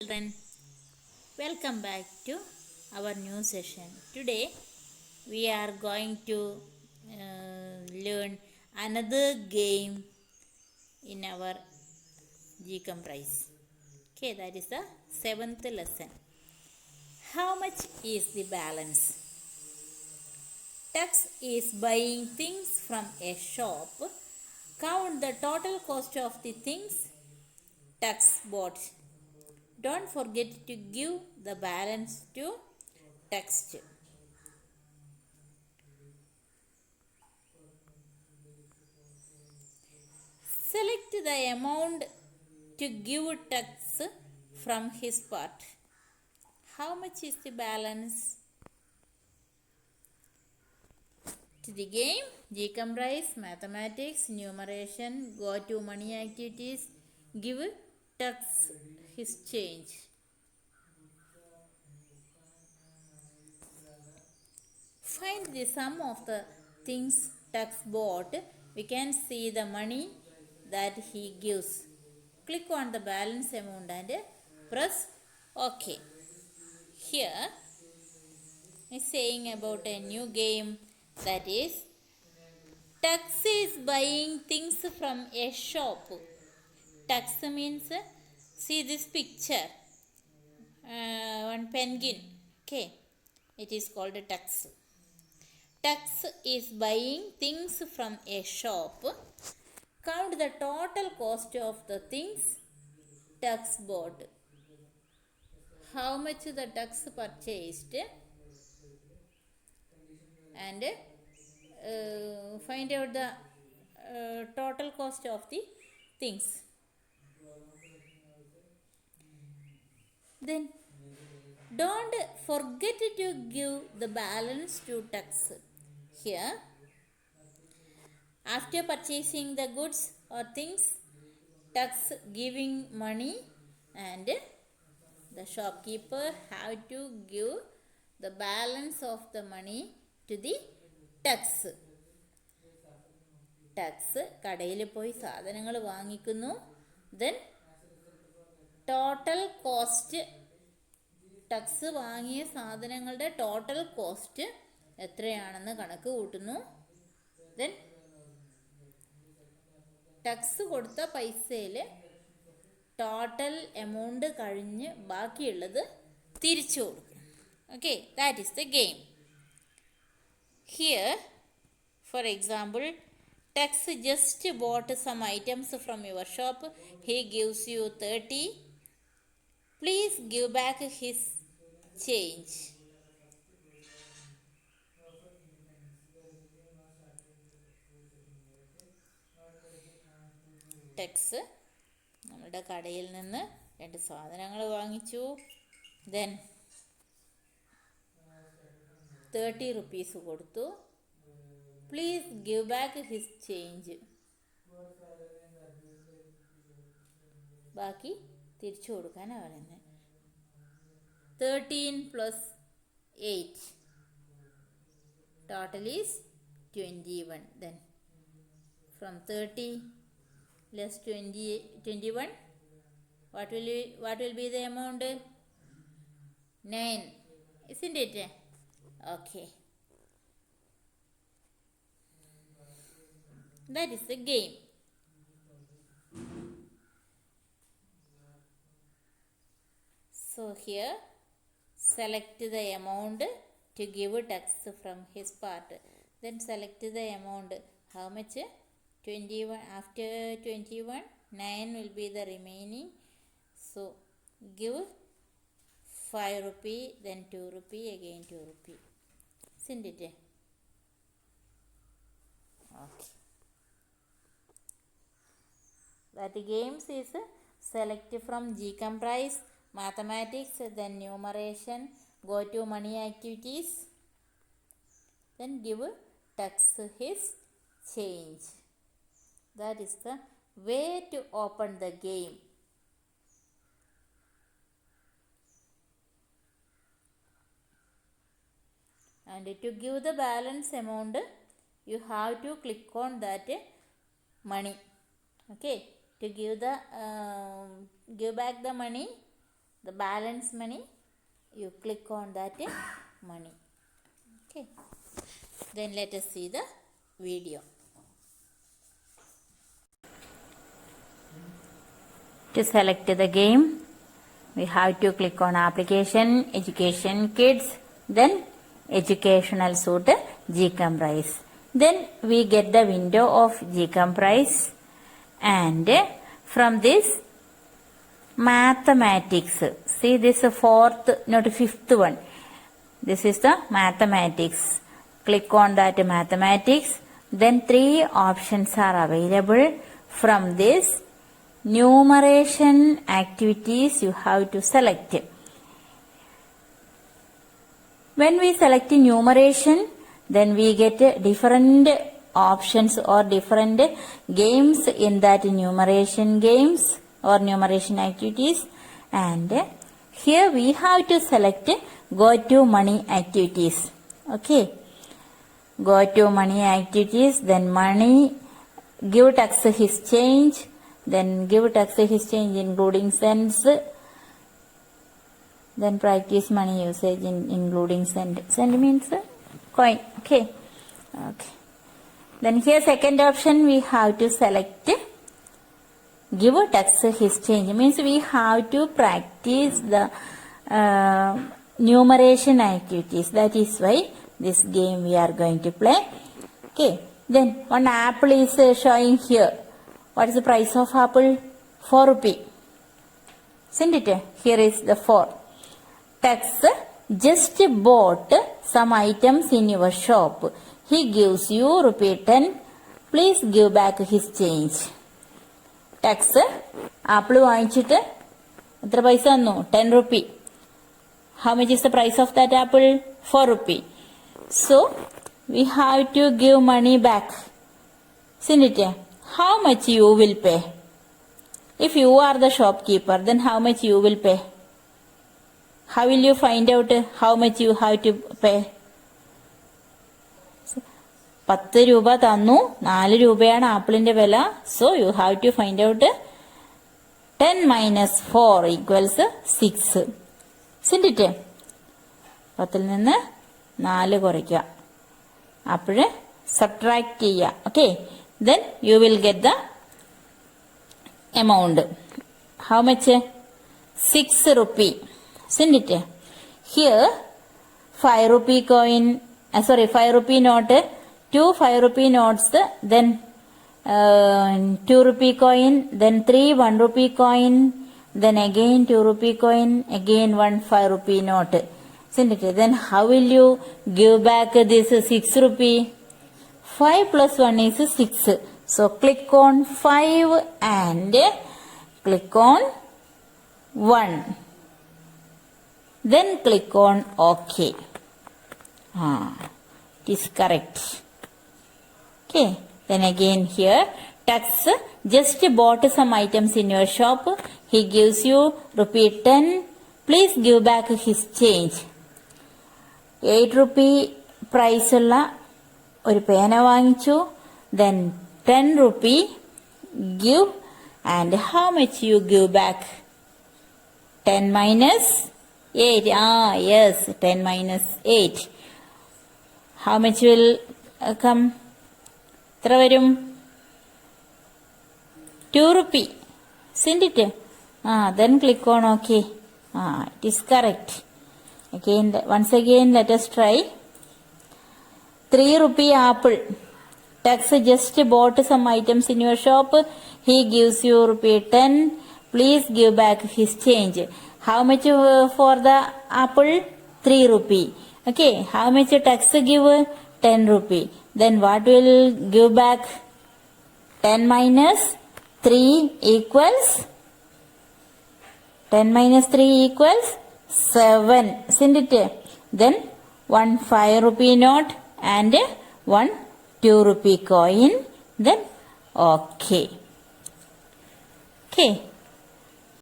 Children, welcome back to our new session. Today we are going to learn another game in our G comprise. Okay, that is the seventh lesson. How much is the balance? Tux is buying things from a shop. Count the total cost of the things Tux bought. Don't forget to give the balance to text. Select the amount to give tax from his part. How much is the balance? To the game, G-comprise, mathematics, numeration, go to money activities, give tax his change. Find the sum of the things tax bought. We can see the money that he gives. Click on the balance amount and press OK. Here is saying about a new game, that is Tux is buying things from a shop. Tux means, see this picture, one penguin. Okay, it is called a tux. Tux is buying things from a shop. Count the total cost of the things Tux bought. How much the Tux purchased, and find out the total cost of the things. Then don't forget to give the balance to Tux. Here, after purchasing the goods or things, Tux giving money, and the shopkeeper have to give the balance of the money to the Tux. Tux കടയിൽ പോയി സാധനങ്ങൾ വാങ്ങിക്കുന്നു. Then total cost, Tux വാങ്ങിയ സാധനങ്ങളുടെ total cost എത്രയാണെന്ന് കണക്ക് കൂട്ടുന്നു. Then Tux കൊടുത്ത പൈസയിൽ total amount കഴിഞ്ഞ് ബാക്കിയുള്ളത് തിരിച്ചു കൊടുക്കും. Okay, that is the game. Here for example, Tux just bought some items from your shop. He gives you 30. Please give back his change. Tux നമ്മുടെ കടയിൽ നിന്ന് 2 സാധനങ്ങൾ വാങ്ങിച്ചു. ദെൻ 30 റുപ്പീസ് കൊടുത്തു. Please give back his change. ബാക്കി തിരിച്ചു കൊടുക്കാനാണ് പറയുന്നത്. 13 + 8 total is 21. Then from 30 less 21, what will be the amount? 9, isn't it? Okay, that is the game. So here, select the amount to give Tux from his part. Then select the amount. How much? 21. After 21, 9 will be the remaining. So give 5 rupee, then 2 rupee, again 2 rupee. Isn't it? Okay. That games is select from G-comprise, mathematics, then numeration, go to money activities, then give Tux his change. That is the way to open the game. And to give the balance amount, you have to click on that money. Okay, to give back the money, the balance money, you click on that money. Okay. Then let us see the video. To select the game, we have to click on application, education kids, then educational suite Gcomprise. Then we get the window of Gcomprise, and from this mathematics, see this fourth, not fifth one. This is the mathematics. Click on that mathematics. Then 3 options are available. From this, numeration activities you have to select. When we select numeration, then we get different options or different games in that numeration games or numeration activities, and here we have to select go to money activities. Okay, go to money activities, then money, give tax his change, then give tax his change including cents, then practice money usage including cent. Cent means coin. Okay. Then here second option we have to select give tax his change, means we have to practice the numeration activities. That is why this game we are going to play. Okay. Then one apple is showing here. What is the price of apple? 4 rupee. Isn't it? Here is the 4. Tax just bought some items in your shop. He gives you rupee 10. Please give back his change. Tax apple വാങ്ങിച്ചിട്ട് എത്ര പൈസ തന്നു? 10 rupee. How much is the price of that apple? 4 rupee. So we have to give money back. Isn't it? How much you will pay? If you are the shopkeeper, then how much you will pay? How will you find out how much you have to pay? 10 രൂപ തന്നു, 4 രൂപയാണ് ആപ്പിളിന്റെ വില. So you have to find out 10 minus 4 equals 6. Isn't it? 10ൽ നിന്ന് 4 കുറയ്ക്കുക, അപ്പോൾ subtract ചെയ്യുക. Okay. Then you will get the amount. How much? 6 rupee. Isn't it? Here 5 rupee coin, 5 rupee note, 2 5 rupee notes, then 2 rupee coin, then 3 1 rupee coin, then again 2 rupee coin, again 1 5 rupee note. Isn't it? Then how will you give back this 6 rupee? 5 plus 1 is 6. So click on 5 and click on 1. Then click on OK. It is correct. Okay. Then again here, tax just bought some items in your shop. He gives you rupee 10. Please give back his change. 8 rupee price ഉള്ള ഒരു പേന വാങ്ങിച്ചു. Then 10 rupee give, and how much you give back? 10 minus 8. Yes, 10 minus 8. How much will come? എത്ര വരും? 2 rupee. Isn't it? Then click on OK. It is correct. Once again let us try. 3 rupee apple. Tax just bought some items in your shop. He gives you rupee 10. Please give back his change. How much for the apple? 3 rupee. Okay. How much tax give? 10 rupee. Then what will give back? 10 minus 3 equals 7. Isn't it? Then 1 5 rupee note and 1 2 rupee coin. Then OK.